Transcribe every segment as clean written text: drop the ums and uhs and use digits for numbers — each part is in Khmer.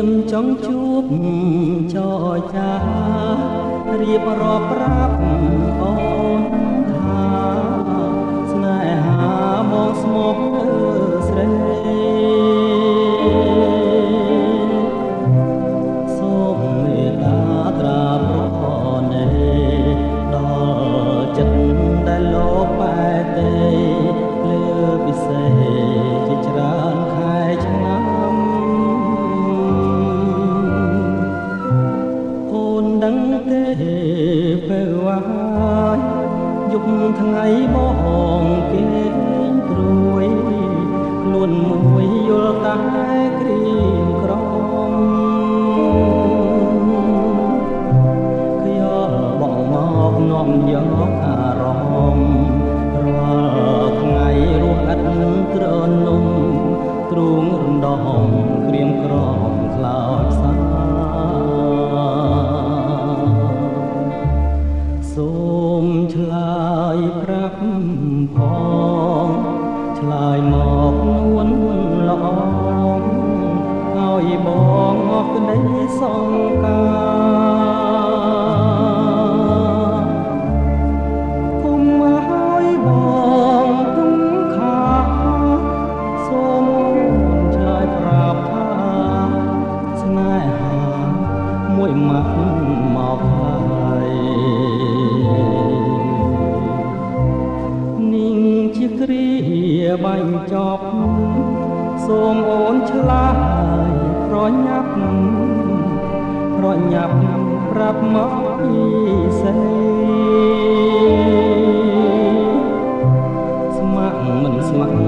មចង់ជួបចរចារៀបរាប់ប្រាប់អូនថាស្នេហាមកស្មោះស្រីសូមមេត្តាត្រាប្រណេដល់ចិត្តដែលលោកបែកទេលើពិសេសជាច្រើនខែឆ្នាំអូនដឹងទេពេលវាយយប់ថ្ងៃបងគេងព្រួយខ្លួនមួយយល់តែក្រៀមក្រំខ្យល់បងមកនាំយកអារម្មណ៍រាល់ថ្ងៃរស់ឥតត្រនំទ្រូងរំដំក្រៀមក្រំខ្លោចផ្សាសូមឆ្លើយប្រាប់ផងឆ្លើយមកនួនល្អឲ្យបងអស់ក្តីសង្ការគុំឲ្យបងទុំខាសូមឆ្លើយប្រាប់ថាស្នេហាមួយម៉ាត់មកហើយនាងជាគ្រាបាញ់ចប់សូមអូនឆ្លើយប្រញាប់ប្រាប់មកពីសេស្ម័គ្រមិនស្ម័គ្រ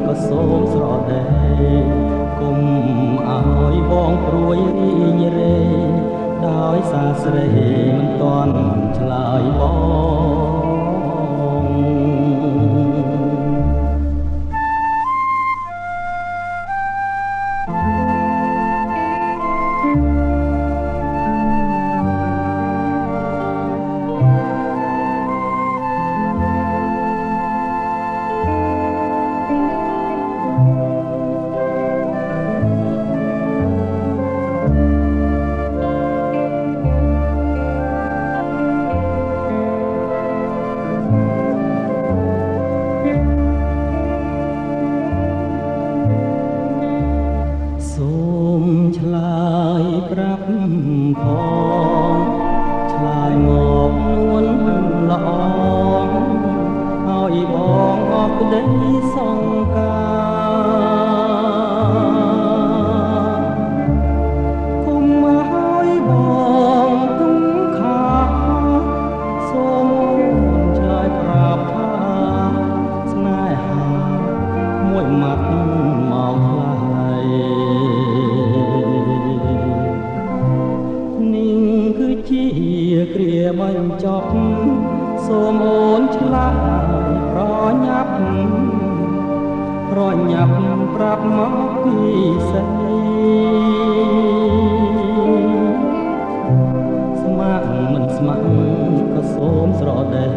ក៏សូមស្រដីគុំឲ្យបងព្រួយរីងរេដោយសារស្រីមិនទាន់ឆ្លើយបងឆ្លើយប្រាប់ផងឆ្លើយមកនួនល្អឲ្យបងអស់ក្តីសង្ការគុំឲ្យបងទុំខាសូមឆ្លើយប្រាប់ថាស្នេហាមួយម៉ាត់មកហើយគឺជាគ្រាបញ្ចប់សូមអូនឆ្លើយប្រញាប់ប្រាប់មកពីស្រីស្ម័គ្រមិនស្ម័គ្រក៏សូមស្រដី